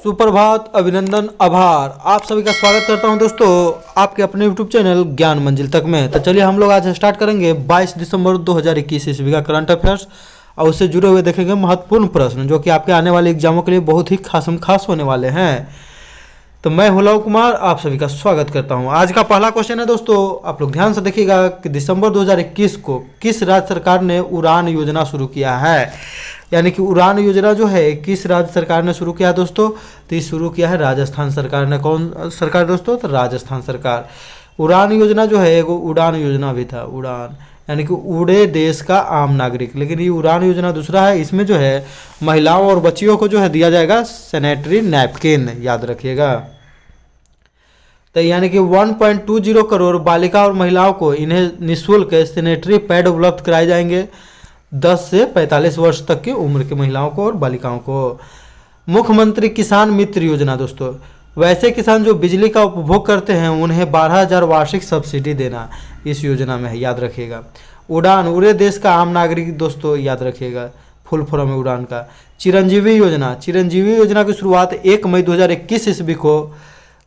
सुप्रभात, अभिनंदन, आभार। आप सभी का स्वागत करता हूं दोस्तों आपके अपने यूट्यूब चैनल ज्ञान मंजिल तक में। तो चलिए हम लोग आज स्टार्ट करेंगे 22 दिसंबर 2021 ईस्वी का करंट अफेयर्स और उससे जुड़े हुए देखेंगे महत्वपूर्ण प्रश्न जो कि आपके आने वाले एग्जामों के लिए बहुत ही खास होने वाले हैं। तो मैं हूं लव कुमार, आप सभी का स्वागत करता हूं। आज का पहला क्वेश्चन है दोस्तों, आप लोग ध्यान से देखिएगा कि दिसंबर 2021 को किस राज्य सरकार ने उड़ान योजना शुरू किया है। यानी कि उड़ान योजना जो है किस राज्य सरकार ने शुरू किया है दोस्तों, तो ये शुरू किया है राजस्थान सरकार ने। कौन सरकार दोस्तों, तो राजस्थान सरकार। उड़ान योजना जो है एगो उड़ान योजना भी था, उड़ान यानी कि उड़े देश का आम नागरिक, लेकिन ये उड़ान योजना दूसरा है। इसमें जो है महिलाओं और बच्चियों को जो है दिया जाएगा सैनिटरी नैपकिन, याद रखिएगा। तो यानी कि 1.20 करोड़ बालिका और महिलाओं को इन्हें निःशुल्क सैनिटरी पैड उपलब्ध कराए जाएंगे 10 से 45 वर्ष तक की उम्र की महिलाओं को और बालिकाओं को। मुख्यमंत्री किसान मित्र योजना दोस्तों, वैसे किसान जो बिजली का उपभोग करते हैं उन्हें 12,000 वार्षिक सब्सिडी देना इस योजना में है, याद रखिएगा। उड़ान उड़े देश का आम नागरिक दोस्तों, याद रखिएगा, फुल फॉर्म है उड़ान का। चिरंजीवी योजना, चिरंजीवी योजना की शुरुआत 1 मई 2021 ईस्वी को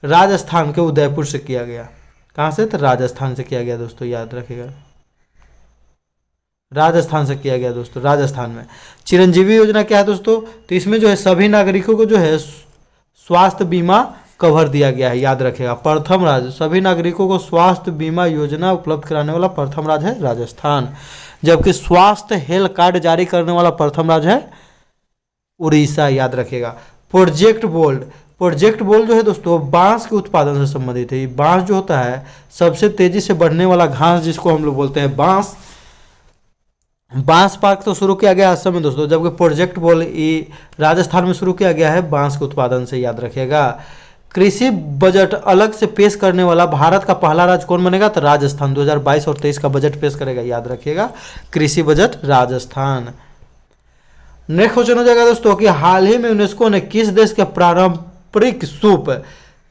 राजस्थान के उदयपुर से किया गया। कहाँ से, तो राजस्थान से किया गया दोस्तों, याद रखिएगा, राजस्थान से किया गया दोस्तों। राजस्थान में चिरंजीवी योजना क्या है दोस्तों, तो इसमें जो है सभी नागरिकों को जो है स्वास्थ्य बीमा कवर दिया गया है, याद रखिएगा। प्रथम राज्य, सभी नागरिकों को स्वास्थ्य बीमा योजना उपलब्ध कराने वाला प्रथम राज्य है राजस्थान, जबकि स्वास्थ्य हेल्थ कार्ड जारी करने वाला प्रथम राज्य है उड़ीसा, याद रखिएगा। प्रोजेक्ट बोल्ड, प्रोजेक्ट बोल्ड जो है दोस्तों बांस के उत्पादन से संबंधित है। बांस जो होता है सबसे तेजी से बढ़ने वाला घास जिसको हम लोग बोलते हैं बांस, बांस पार्क तो शुरू किया गया असम में दोस्तों, जबकि प्रोजेक्ट बोल ये राजस्थान में शुरू किया गया है बांस के उत्पादन से, याद रखिएगा। कृषि बजट अलग से पेश करने वाला भारत का पहला राज्य कौन बनेगा, तो राजस्थान 2022 और 23 का बजट पेश करेगा, याद रखिएगा। कृषि बजट राजस्थान। नेक्स्ट क्वेश्चन हो जाएगा दोस्तों कि हाल ही में यूनेस्को ने किस देश के पारंपरिक सूप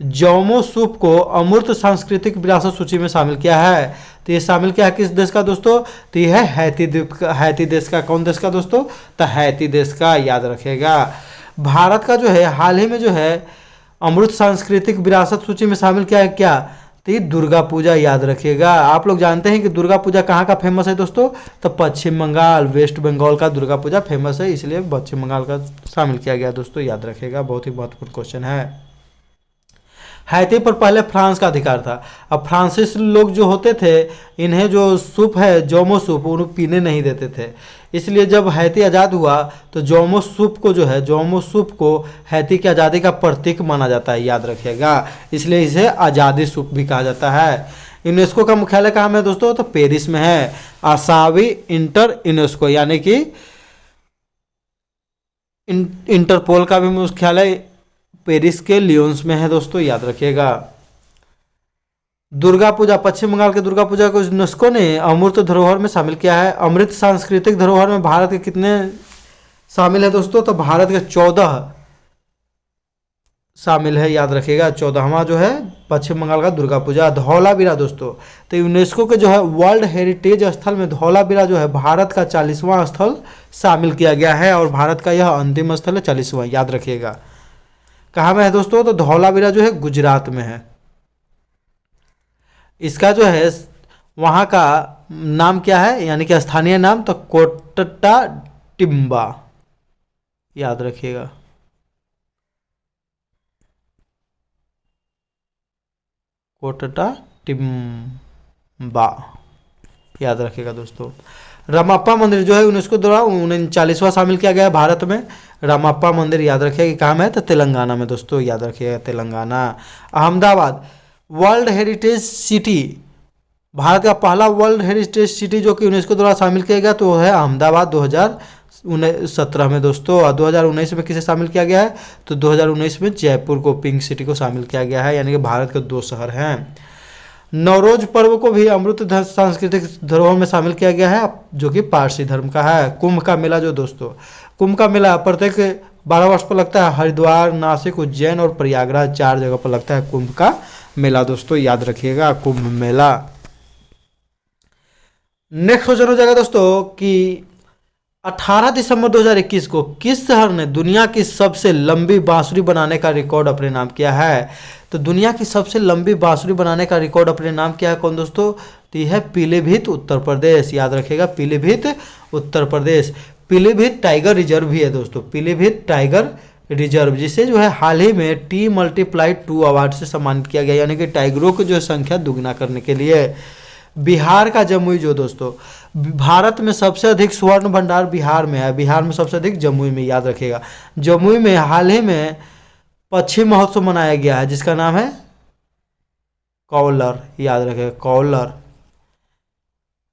जोमो सूप को अमूर्त सांस्कृतिक विरासत सूची में शामिल किया है। तो ये शामिल किया है किस देश का दोस्तों, तो ये है हैती द्वीप का, हैती देश का। कौन देश का दोस्तों, तो हैती देश का, याद रखिएगा। भारत का जो है हाल ही में जो है अमृत सांस्कृतिक विरासत सूची में शामिल किया है क्या, तो ये दुर्गा पूजा, याद रखिएगा। आप लोग जानते हैं कि दुर्गा पूजा कहाँ का फेमस है दोस्तों, तो पश्चिम बंगाल, वेस्ट बंगाल का दुर्गा पूजा फेमस है, इसलिए पश्चिम बंगाल का शामिल किया गया दोस्तों, याद रखिएगा। बहुत ही महत्वपूर्ण क्वेश्चन है। हैती पर पहले फ्रांस का अधिकार था। अब फ्रांसीसी लोग जो होते थे इन्हें जो सूप है जोमो सूप उन्हें पीने नहीं देते थे, इसलिए जब हैती आज़ाद हुआ तो जोमो सूप को जो है जोमो सूप को हैती की आज़ादी का प्रतीक माना जाता है, याद रखिएगा, इसलिए इसे आज़ादी सूप भी कहा जाता है। यूनेस्को का मुख्यालय कहाँ में दोस्तों, तो पेरिस में है। आसावी इंटर यूनेस्को यानी कि इंटरपोल का भी मुख्यालय पेरिस के लियोन्स में है दोस्तों, याद रखिएगा। दुर्गा पूजा, पश्चिम बंगाल के दुर्गा पूजा को यूनेस्को ने अमूर्त धरोहर में शामिल किया है। अमृत सांस्कृतिक धरोहर में भारत के कितने शामिल है दोस्तों, तो भारत के 14 शामिल है, याद रखिएगा। 14वां जो है पश्चिम बंगाल का दुर्गा पूजा। धौलावीरा दोस्तों, तो यूनेस्को के जो है वर्ल्ड हेरिटेज स्थल में धौलावीरा जो है भारत का 40वां स्थल शामिल किया गया है और भारत का यह अंतिम स्थल है 40वां, याद रखिएगा। कहाँ में है दोस्तों, तो धौलावीरा जो है गुजरात में है। इसका जो है वहाँ का नाम क्या है, यानी कि स्थानीय नाम, तो कोटटा टिम्बा, याद रखिएगा। कोटटा टिम्बा, याद रखिएगा दोस्तों। रामप्पा मंदिर जो है यूनेस्को द्वारा 39वां शामिल किया गया है भारत में। रामप्पा मंदिर, याद रखिएगा कि कहाँ में है, तो तेलंगाना में दोस्तों, याद रखिएगा Telangana. Ahmedabad world heritage city, Bharat का पहला वर्ल्ड हेरिटेज सिटी जो कि यूनेस्को द्वारा शामिल किया गया तो है अहमदाबाद 2017 में दोस्तों। और 2019 में किसे शामिल किया गया है, तो 2019 में जयपुर को, पिंक सिटी को शामिल किया गया है, यानी कि भारत के 2 शहर हैं। नवरोज पर्व को भी अमृत सांस्कृतिक धरोहर में शामिल किया गया है जो कि पारसी धर्म का है। कुंभ का मेला जो दोस्तों, कुंभ का मेला प्रत्येक 12 वर्ष पर लगता है। हरिद्वार, नासिक, उज्जैन और प्रयागराज 4 जगह पर लगता है कुंभ का मेला दोस्तों, याद रखिएगा, कुंभ मेला। नेक्स्ट क्वेश्चन हो जाएगा दोस्तों कि 18 दिसंबर 2021 को किस शहर ने दुनिया की सबसे लंबी बांसुरी बनाने का रिकॉर्ड अपने नाम किया है? तो दुनिया की सबसे लंबी बांसुरी बनाने का रिकॉर्ड अपने नाम किया है कौन दोस्तों? तो यह है पीलीभीत उत्तर प्रदेश। याद रखिएगा, पीलीभीत उत्तर प्रदेश। पीलीभीत टाइगर रिजर्व भी है दोस्तों, पीलीभीत टाइगर रिजर्व, जिसे जो है हाल ही में T+2 अवार्ड से सम्मानित किया गया, यानी कि टाइगरों की जो संख्या दुगना करने के लिए। बिहार का जमुई जो दोस्तों, भारत में सबसे अधिक स्वर्ण भंडार बिहार में है, बिहार में सबसे अधिक जमुई में। याद रखिएगा, जमुई में हाल ही में पक्षी महोत्सव मनाया गया है जिसका नाम है कौलर। याद रखिएगा, कौलर।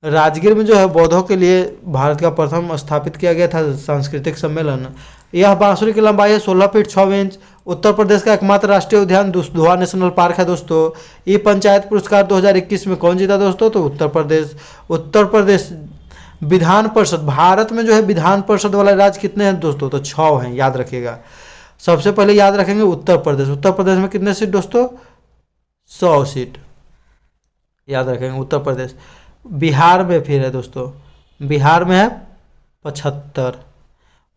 राजगीर में जो है बौद्धों के लिए भारत का प्रथम स्थापित किया गया था सांस्कृतिक सम्मेलन। यह बांसुरी की लंबाई है 16 फीट 6 इंच। उत्तर प्रदेश का एकमात्र राष्ट्रीय उद्यान दुधवा नेशनल पार्क है दोस्तों। ई पंचायत पुरस्कार 2021 में कौन जीता दोस्तों? तो उत्तर प्रदेश। उत्तर प्रदेश विधान परिषद, भारत में जो है विधान परिषद वाला राज्य कितने हैं दोस्तों? तो 6 हैं। याद रखिएगा, सबसे पहले याद रखेंगे उत्तर प्रदेश। उत्तर प्रदेश में कितने सीट दोस्तों? 100 सीट। याद रखेंगे उत्तर प्रदेश। बिहार में फिर है दोस्तों, बिहार में है 75।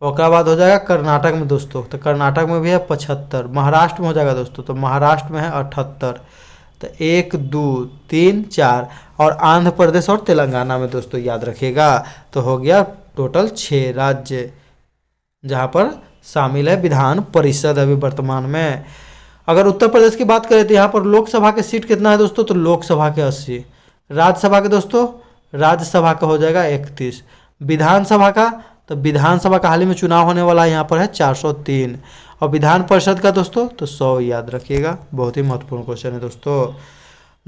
उसके बाद हो जाएगा कर्नाटक में दोस्तों, तो कर्नाटक में भी है 75। महाराष्ट्र में हो जाएगा दोस्तों, तो महाराष्ट्र में है 78। तो 1 2 3 4, और आंध्र प्रदेश और तेलंगाना में दोस्तों। याद रखिएगा, तो हो गया टोटल 6 राज्य जहाँ पर शामिल है विधान परिषद अभी वर्तमान में। अगर उत्तर प्रदेश की बात करें तो यहाँ पर लोकसभा के सीट कितना है दोस्तों? तो लोकसभा के 80। राज्यसभा के दोस्तों, राज्यसभा का हो जाएगा 31। विधानसभा का, तो विधानसभा का हाल ही में चुनाव होने वाला है, यहाँ पर है 403। और विधान परिषद का दोस्तों तो 100। याद रखिएगा, बहुत ही महत्वपूर्ण क्वेश्चन है दोस्तों।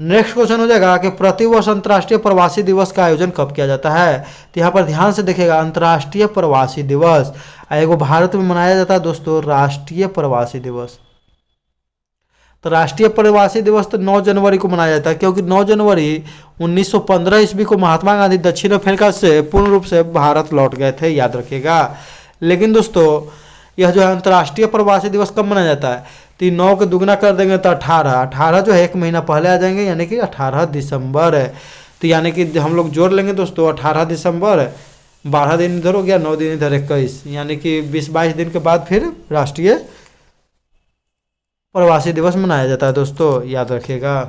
नेक्स्ट क्वेश्चन हो जाएगा कि प्रतिवर्ष अंतर्राष्ट्रीय प्रवासी दिवस का आयोजन कब किया जाता है? तो यहाँ पर ध्यान से देखिएगा, अंतर्राष्ट्रीय प्रवासी दिवस एगो भारत में मनाया जाता है दोस्तों, राष्ट्रीय प्रवासी दिवस। तो राष्ट्रीय प्रवासी दिवस तो 9 जनवरी को मनाया जाता है, क्योंकि 9 जनवरी 1915 ईस्वी को महात्मा गांधी दक्षिण अफ्रीका से पूर्ण रूप से भारत लौट गए थे। याद रखिएगा। लेकिन दोस्तों यह जो है अंतर्राष्ट्रीय प्रवासी दिवस कब मनाया जाता है? तो 9 को दुगना कर देंगे तो 18 जो है 1 महीना पहले आ जाएंगे, यानी कि 18 दिसंबर है। तो यानी कि हम लोग जोड़ लेंगे दोस्तों, 18 दिसंबर, 12 दिन इधर हो गया, 9 दिन इधर, 21, यानी कि 20-22 दिन के बाद फिर राष्ट्रीय प्रवासी दिवस मनाया जाता है दोस्तों। याद रखिएगा।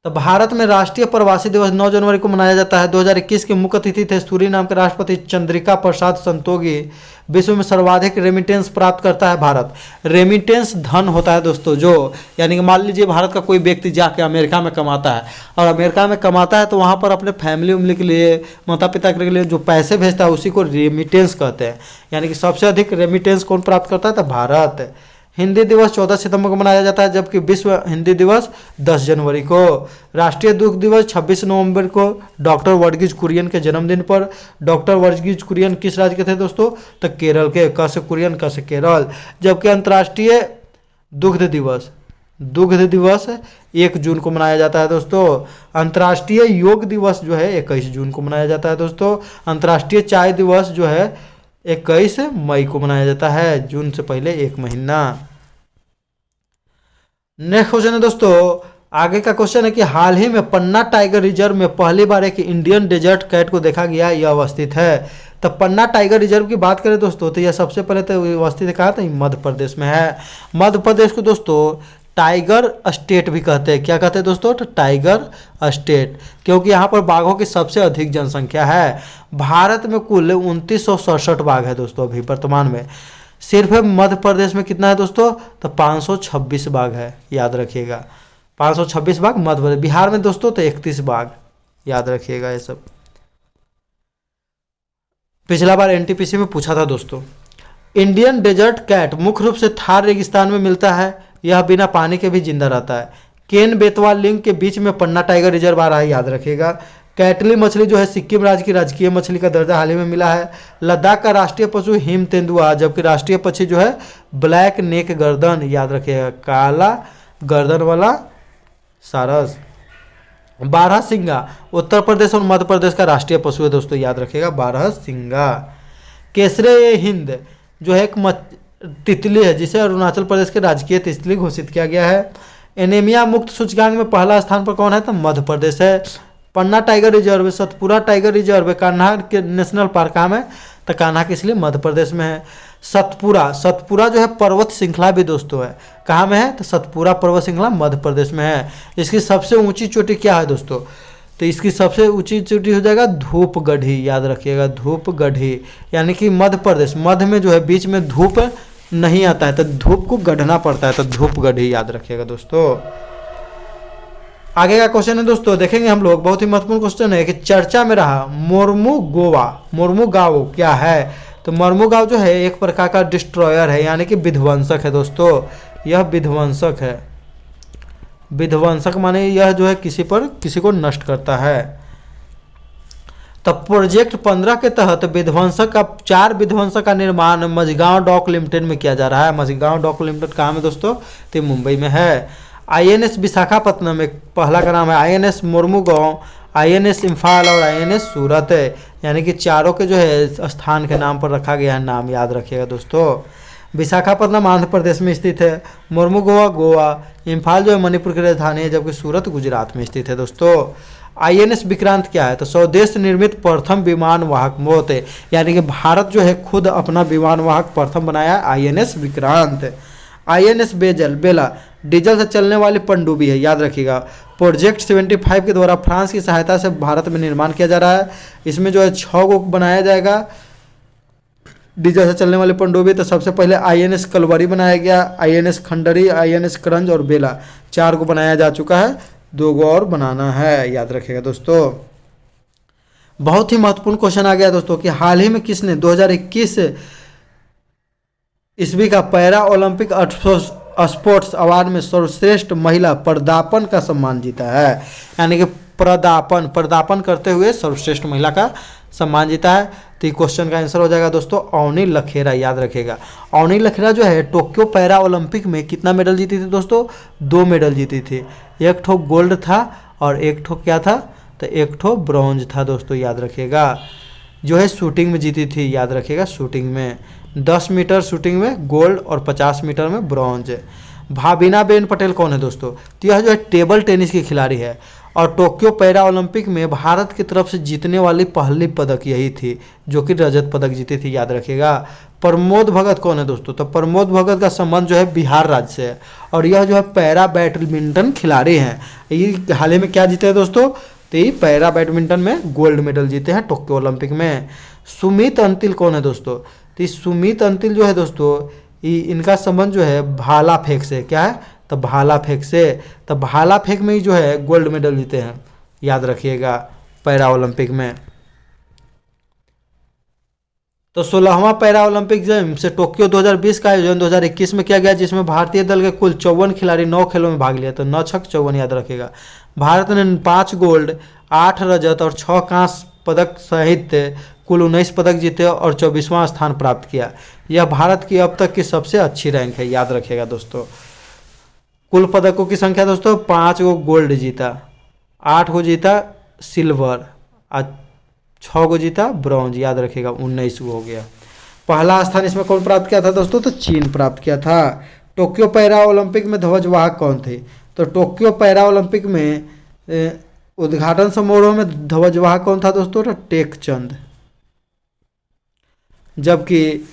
तो भारत में राष्ट्रीय प्रवासी दिवस 9 जनवरी को मनाया जाता है। 2021 के मुख्य अतिथि थे सूरीनाम के राष्ट्रपति चंद्रिका प्रसाद संतोखी। विश्व में सर्वाधिक रेमिटेंस प्राप्त करता है भारत। रेमिटेंस धन होता है दोस्तों, जो यानी कि मान लीजिए भारत का कोई व्यक्ति जाके अमेरिका में कमाता है, और अमेरिका में कमाता है तो वहाँ पर अपने फैमिली उमली के लिए, माता पिता के लिए जो पैसे भेजता है उसी को रेमिटेंस कहते हैं। यानी कि सबसे अधिक रेमिटेंस कौन प्राप्त करता है? तो भारत। हिंदी दिवस 14 सितंबर को मनाया जाता है, जबकि विश्व हिंदी दिवस 10 जनवरी को। राष्ट्रीय दुख दिवस 26 नवंबर को डॉक्टर वर्गीज कुरियन के जन्मदिन पर। डॉक्टर वर्गीज कुरियन किस राज्य के थे दोस्तों? तो केरल के। क से कुरियन, क से केरल। जबकि अंतर्राष्ट्रीय दुग्ध दिवस 1 जून को मनाया जाता है दोस्तों। अंतर्राष्ट्रीय योग दिवस जो है 21 जून को मनाया जाता है दोस्तों। अंतर्राष्ट्रीय चाय दिवस जो है 21 मई को मनाया जाता है, जून से पहले 1 महीना। नेक्स्ट क्वेश्चन है दोस्तों, आगे का क्वेश्चन है कि हाल ही में पन्ना टाइगर रिजर्व में पहली बार एक इंडियन डेजर्ट कैट को देखा गया, यह अवस्थित है। तो पन्ना टाइगर रिजर्व की बात करें दोस्तों, तो यह सबसे पहले तो अवस्थित कहा था, मध्य प्रदेश में है। मध्य प्रदेश को दोस्तों टाइगर स्टेट भी कहते हैं। क्या कहते हैं दोस्तों? तो टाइगर स्टेट, क्योंकि यहाँ पर बाघों की सबसे अधिक जनसंख्या है। भारत में कुल 2967 बाघ है दोस्तों अभी वर्तमान में। सिर्फ मध्य प्रदेश में कितना है दोस्तों? तो 526 बाघ है। याद रखिएगा, 526 बाघ मध्य प्रदेश। बिहार में दोस्तों तो 31 बाघ। याद रखिएगा ये सब। पिछला बार एनटीपीसी में पूछा था दोस्तों। इंडियन डेजर्ट कैट मुख्य रूप से थार रेगिस्तान में मिलता है। यह बिना पानी के भी जिंदा रहता है। केन बेतवा लिंक के बीच में पन्ना टाइगर रिजर्व आ रहा है। याद रखिएगा। कैटली मछली जो है सिक्किम राज्य की राजकीय मछली का दर्जा हाल ही में मिला है। लद्दाख का राष्ट्रीय पशु हिम तेंदुआ, जबकि राष्ट्रीय पक्षी जो है ब्लैक नेक गर्दन। याद रखिएगा, काला गर्दन वाला सारस। बारहसिंगा उत्तर प्रदेश और मध्य प्रदेश का राष्ट्रीय पशु है दोस्तों। याद रखिएगा, बारहसिंगा। केसरे हिंद जो है एक तितली है, जिसे अरुणाचल प्रदेश के राजकीय तितली घोषित किया गया है। एनीमिया मुक्त सूचकांक में पहला स्थान पर कौन है? तो मध्य प्रदेश है। पन्ना टाइगर रिजर्व है, सतपुरा टाइगर रिजर्व है, कान्हा के नेशनल पार्क कहाँ में, तो कान्हा के इसलिए मध्य प्रदेश में है। सतपुरा, सतपुरा जो है पर्वत श्रृंखला भी दोस्तों है, कहाँ में है, तो सतपुरा पर्वत श्रृंखला मध्य प्रदेश में है। इसकी सबसे ऊंची चोटी क्या है दोस्तों, तो इसकी सबसे ऊंची चोटी हो जाएगा धूपगढ़ी, याद रखिएगा धूपगढ़ी, यानी कि मध्य प्रदेश, मध्य में जो है बीच में धूप नहीं आता है तो धूप को गढ़ना पड़ता है, तो धूपगढ़ी याद रखिएगा दोस्तों। आगे का क्वेश्चन है दोस्तों, देखेंगे हम लोग, बहुत ही महत्वपूर्ण क्वेश्चन है कि चर्चा में रहा मोर्मुगाओ क्या है, तो मोर्मुगाओ जो है एक प्रकार का डिस्ट्रॉयर है, यानी कि विध्वंसक है दोस्तों, यह विध्वंसक है। विध्वंसक माने यह जो है किसी को नष्ट करता है। तब प्रोजेक्ट 15 के तहत विध्वंसक का 4 विध्वंसक का निर्माण मझगांव डॉक लिमिटेड में किया जा रहा है। मझगांव डॉक लिमिटेड कहाँ में दोस्तों, तो मुंबई में है। INS विशाखापत्तनम, एक पहला का नाम है INS मोर्मुगांव, INS इम्फाल और INS सूरत है, यानी कि चारों के जो है स्थान के नाम पर रखा गया है नाम, याद रखिएगा दोस्तों। विशाखापत्तनम आंध्र प्रदेश में स्थित है, मोर्मुगांव गोवा, इम्फाल जो है मणिपुर की राजधानी है, जबकि सूरत गुजरात में स्थित है दोस्तों। INS विक्रांत क्या है, तो स्वदेश निर्मित प्रथम विमान वाहक मोत है, यानी कि भारत जो है खुद अपना विमान वाहक प्रथम बनाया INS विक्रांत। INS बेला डीजल से चलने वाली पनडुब्बी है, याद रखिएगा। प्रोजेक्ट 75 के द्वारा फ्रांस की सहायता से भारत में निर्माण किया जा रहा है। इसमें जो है 6 को बनाया जाएगा डीजल से चलने वाली पनडुब्बी। तो सबसे पहले INS कलवरी बनाया गया, INS खंडरी, INS करंज और बेला, 4 को बनाया जा चुका है, 2 को और बनाना है, याद रखिएगा दोस्तों। बहुत ही महत्वपूर्ण क्वेश्चन आ गया दोस्तों कि हाल ही में किसने 2021 ईस्वी का पैरा ओलंपिक स्पोर्ट्स अवार्ड में सर्वश्रेष्ठ महिला पदार्पण का सम्मान जीता है, यानी कि पदार्पण करते हुए सर्वश्रेष्ठ महिला का सम्मान जीता है। तो क्वेश्चन का आंसर हो जाएगा दोस्तों अवनी लखेरा, याद रखेगा। अवनी लखेरा जो है टोक्यो पैरा ओलंपिक में कितना मेडल जीती थी दोस्तों, 2 मेडल जीती थी, एक ठो गोल्ड था और एक ठो क्या था, तो एक ठो ब्रॉन्ज था दोस्तों, याद रखिएगा। जो है शूटिंग में जीती थी, याद रखिएगा, शूटिंग में 10 मीटर शूटिंग में गोल्ड और 50 मीटर में ब्रॉन्ज। भाविनाबेन पटेल कौन है दोस्तों, तो यह जो है टेबल टेनिस की खिलाड़ी है और टोक्यो पैरा ओलंपिक में भारत की तरफ से जीतने वाली पहली पदक यही थी, जो कि रजत पदक जीती थी, याद रखिएगा। प्रमोद भगत कौन है दोस्तों, तो प्रमोद भगत का संबंध जो है बिहार राज्य से है और यह जो है पैरा बैडमिंटन खिलाड़ी हैं। ये हाल ही में क्या जीते हैं दोस्तों, तो ये पैरा बैडमिंटन में गोल्ड मेडल जीते हैं टोक्यो ओलंपिक में। सुमित अंतिल कौन है दोस्तों, तो ये सुमित अंतिल जो है दोस्तों, ये इनका संबंध जो है भाला फेंक से, क्या है, तो भाला फेंक से, तो भाला फेंक में ही जो है गोल्ड मेडल जीते हैं, याद रखिएगा, पैरा ओलंपिक में। तो 16वां पैरा ओलंपिक गेम्स से टोक्यो 2020 का आयोजन 2021 में किया गया, जिसमें भारतीय दल के कुल 54 खिलाड़ी 9 खेलों में भाग लिया, तो 9 छक 54, याद रखेगा। भारत ने 5 गोल्ड, 8 रजत और 6 कांस्य पदक सहित कुल 19 पदक जीते और 24वां स्थान प्राप्त किया। यह भारत की अब तक की सबसे अच्छी रैंक है, याद रखिएगा दोस्तों। कुल पदकों की संख्या दोस्तों 5 को गोल्ड जीता, 8 को जीता सिल्वर और 6 को जीता ब्रॉन्ज, याद रखिएगा, 19 को हो गया। पहला स्थान इसमें कौन प्राप्त किया था दोस्तों, तो चीन प्राप्त किया था। टोक्यो पैरा ओलंपिक में ध्वजवाहक कौन थे, तो टोक्यो पैरा ओलंपिक में उद्घाटन समारोह में ध्वजवाहक कौन था दोस्तों, तो टेकचंद, जबकि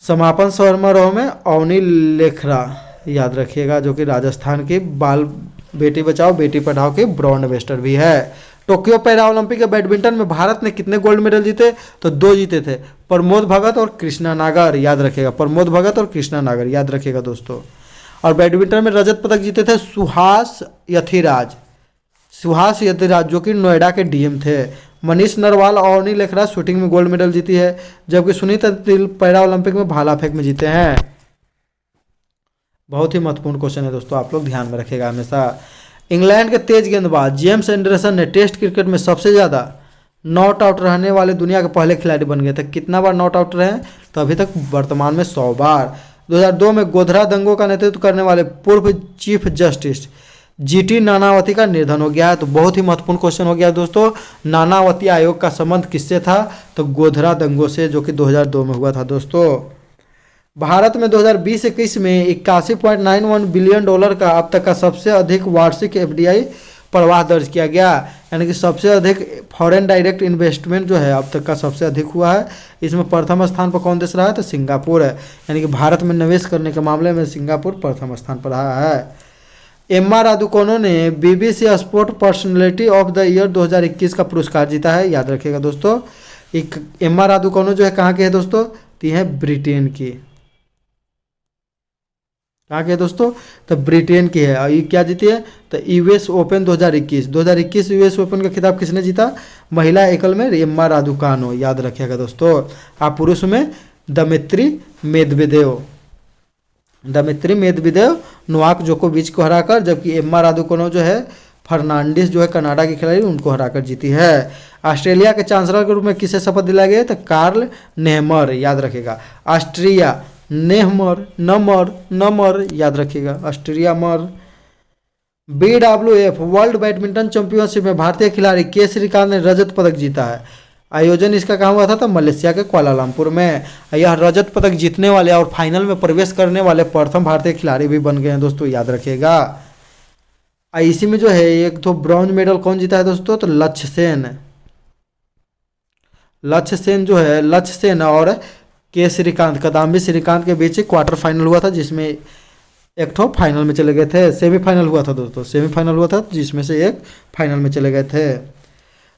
समापन समारोह में अवनी लेखरा, याद रखिएगा, जो कि राजस्थान की बाल बेटी बचाओ बेटी पढ़ाओ के ब्रॉन्ज मेडलिस्ट भी है। टोक्यो पैरा ओलंपिक के बैडमिंटन में भारत ने कितने गोल्ड मेडल जीते, तो 2 जीते थे, प्रमोद भगत और कृष्णा नागर, याद रखिएगा, प्रमोद भगत और कृष्णा नागर, याद रखिएगा दोस्तों। और बैडमिंटन में रजत पदक जीते थे सुहास यथिराज, जो कि नोएडा के DM थे। मनीष नरवाल और अवनी लेखरा शूटिंग में गोल्ड मेडल जीती है, जबकि सुनीत अंतिल पैरा ओलंपिक में भाला फेंक में जीते हैं। बहुत ही महत्वपूर्ण क्वेश्चन है दोस्तों, आप लोग ध्यान में रखिएगा हमेशा। इंग्लैंड के तेज गेंदबाज जेम्स एंडरसन ने टेस्ट क्रिकेट में सबसे ज़्यादा नॉट आउट रहने वाले दुनिया के पहले खिलाड़ी बन गए थे। कितना बार नॉट आउट रहे, तो अभी तक वर्तमान में 100 बार। 2002 में गोधरा दंगों का नेतृत्व करने वाले पूर्व चीफ जस्टिस GT नानावती का निधन हो गया है। तो बहुत ही महत्वपूर्ण क्वेश्चन हो गया दोस्तों, नानावती आयोग का संबंध किससे था, तो गोधरा दंगों से, जो कि 2002 में हुआ था दोस्तों। भारत में 2020-21 में $81.91 बिलियन का अब तक का सबसे अधिक वार्षिक FDI प्रवाह दर्ज किया गया, यानी कि सबसे अधिक फॉरेन डायरेक्ट इन्वेस्टमेंट जो है अब तक का सबसे अधिक हुआ है। इसमें प्रथम स्थान पर कौन देश रहा है? तो सिंगापुर है, यानी कि भारत में निवेश करने के मामले में सिंगापुर प्रथम स्थान पर रहा है। एम्मा रादुकोनो ने BBC sport personality of the year 2021 का पुरस्कार जीता है, याद रखिएगा दोस्तों। एक एम्मा रादुकोनो जो है कहाँ के है दोस्तों? तो यह ब्रिटेन की, कहाँ के है दोस्तों? तो ब्रिटेन की है। और ये क्या जीती है? तो US ओपन 2021 US ओपन का खिताब किसने जीता? महिला एकल में एम्मा रादुकानो, याद रखिएगा दोस्तों। आप पुरुष में दमित्री मेदवेदेव नोवाक जोकोविच को हराकर, जबकि एम्मा रादुकोनो जो है फर्नांडिस जो है कनाडा के खिलाड़ी उनको हराकर जीती है। ऑस्ट्रेलिया के चांसलर के रूप में किसे शपथ दिलाया गया? तो कार्ल नेहमर, याद रखिएगा। ऑस्ट्रिया नमर, याद रखिएगा, ऑस्ट्रिया मर। BWF वर्ल्ड बैडमिंटन चैंपियनशिप में भारतीय खिलाड़ी के श्रीकांत ने रजत पदक जीता है। आयोजन इसका कहाँ हुआ था? तो मलेशिया के कुआलालंपुर में। यह रजत पदक जीतने वाले और फाइनल में प्रवेश करने वाले प्रथम भारतीय खिलाड़ी भी बन गए हैं दोस्तों, याद रखिएगा। इसी में जो है एक तो ब्रॉन्ज मेडल कौन जीता है दोस्तों? तो लक्ष्य सेन जो है, लक्ष्य सेन और के श्रीकांत, किदाम्बी श्रीकांत के बीच क्वार्टर फाइनल हुआ था, जिसमें एक तो फाइनल में चले गए थे। सेमीफाइनल हुआ था दोस्तों, सेमीफाइनल हुआ था जिसमें से एक फाइनल में चले गए थे।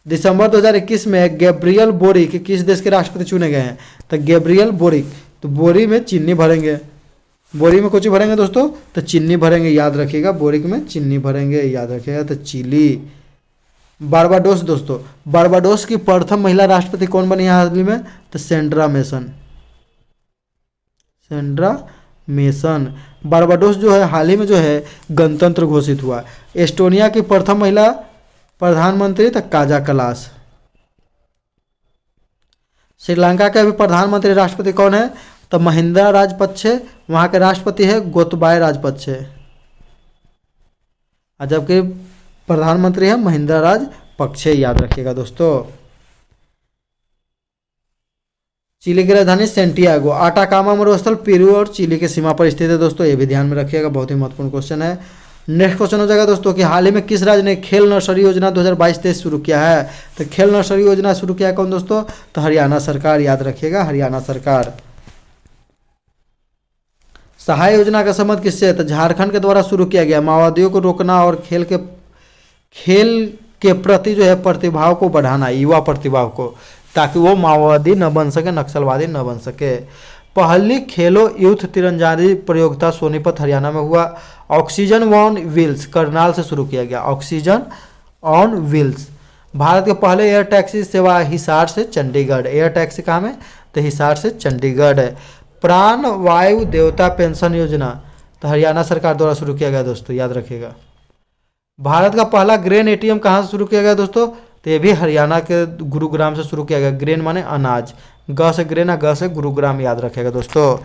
दिसंबर 2021 में गैब्रियल बोरिक किस देश के राष्ट्रपति चुने गए हैं? तो गैब्रियल बोरिक, तो बोरी में चीनी भरेंगे, बोरी में कुछ भरेंगे दोस्तों? तो चीनी भरेंगे, याद रखिएगा। बोरिक में चीनी भरेंगे, याद रखिएगा। तो चिली। बारबाडोस दोस्तों, बारबाडोस की प्रथम महिला राष्ट्रपति कौन बनी है हाल ही में? तो सेंड्रा मेसन। बारबाडोस जो है हाल ही में जो है गणतंत्र घोषित हुआ। एस्टोनिया की प्रथम महिला प्रधानमंत्री तो काजा कलास। श्रीलंका के अभी प्रधानमंत्री राष्ट्रपति कौन है? तो महिंद्रा राजपक्षे, वहाँ के राष्ट्रपति है गोतबाय राजपक्षे, जबकि प्रधानमंत्री है महिंद्रा राजपक्षे, याद रखिएगा दोस्तों। चिली की राजधानी सेंटियागो। आटाकामा मरुस्थल पेरू और चिली की सीमा पर स्थित है दोस्तों, ये भी ध्यान में रखिएगा, बहुत ही महत्वपूर्ण क्वेश्चन है। नेक्स्ट क्वेश्चन हो जाएगा दोस्तों कि हाल ही में किस राज्य ने खेल नर्सरी योजना 2022-23 शुरू किया है? तो खेल नर्सरी योजना शुरू किया है कौन दोस्तों? तो हरियाणा सरकार, याद रखिएगा, हरियाणा सरकार। सहाय योजना का संबंध किससे है? तो झारखंड के द्वारा शुरू किया गया। माओवादियों को रोकना और खेल के प्रति जो है प्रतिभाव को बढ़ाना, युवा प्रतिभाव को, ताकि वो माओवादी न बन सके, नक्सलवादी न बन सके। पहली खेलो यूथ तीरंदाजी प्रतियोगिता सोनीपत हरियाणा में हुआ। ऑक्सीजन ऑन व्हील्स करनाल से शुरू किया गया। Oxygen on wheels. भारत के पहले एयर टैक्सी सेवा हिसार से चंडीगढ़। एयर टैक्सी कहाँ में? तो हिसार से चंडीगढ़। प्राण वायु देवता पेंशन योजना तो हरियाणा सरकार द्वारा शुरू किया गया दोस्तों, याद रखिएगा। भारत का पहला ग्रेन ATM कहाँ से शुरू किया गया दोस्तों? तो ये भी हरियाणा के गुरुग्राम से शुरू किया गया। ग्रेन माने अनाज, ग से ग्रेन, ग से गुरुग्राम, याद रखेगा दोस्तों।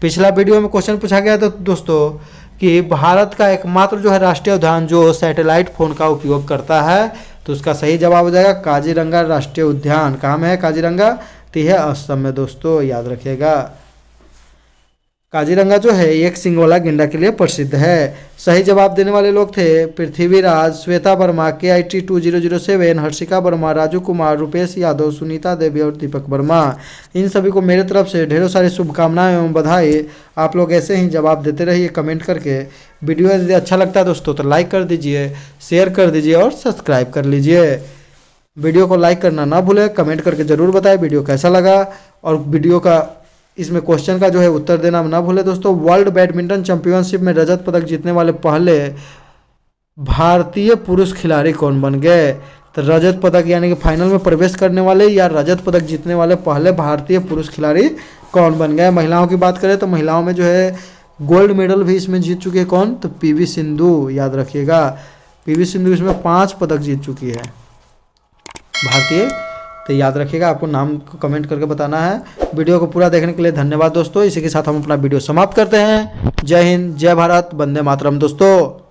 पिछला वीडियो में क्वेश्चन पूछा गया था दोस्तों कि भारत का एकमात्र जो है राष्ट्रीय उद्यान जो सैटेलाइट फोन का उपयोग करता है, तो उसका सही जवाब हो जाएगा काजीरंगा राष्ट्रीय उद्यान। कहाँ में है काजीरंगा? तो यह असम में दोस्तों, याद रखिएगा। काजीरंगा जो है एक सींग वाला गेंडा के लिए प्रसिद्ध है। सही जवाब देने वाले लोग थे पृथ्वीराज, श्वेता वर्मा, KIT 2007, हर्षिका वर्मा, राजू कुमार, रुपेश यादव, सुनीता देवी और दीपक वर्मा। इन सभी को मेरे तरफ से ढेरों सारी शुभकामनाएं एवं बधाई। आप लोग ऐसे ही जवाब देते रहिए कमेंट करके। वीडियो यदि अच्छा लगता है दोस्तों तो लाइक कर दीजिए, शेयर कर दीजिए और सब्सक्राइब कर लीजिए। वीडियो को लाइक करना ना भूलें, कमेंट करके ज़रूर बताएं वीडियो कैसा लगा, और वीडियो का इसमें क्वेश्चन का जो है उत्तर देना ना भूले दोस्तों। वर्ल्ड बैडमिंटन चैंपियनशिप में रजत पदक जीतने वाले पहले भारतीय पुरुष खिलाड़ी कौन बन गए? तो रजत पदक यानी कि फाइनल में प्रवेश करने वाले या रजत पदक जीतने वाले पहले भारतीय पुरुष खिलाड़ी कौन बन गए? महिलाओं की बात करें तो महिलाओं में जो है गोल्ड मेडल भी इसमें जीत चुके हैं कौन? तो PV सिंधु, याद रखिएगा। PV सिंधु इसमें 5 पदक जीत चुकी है भारतीय, तो याद रखिएगा। आपको नाम को कमेंट करके बताना है। वीडियो को पूरा देखने के लिए धन्यवाद दोस्तों। इसी के साथ हम अपना वीडियो समाप्त करते हैं। जय हिंद, जय भारत, वंदे मातरम दोस्तों।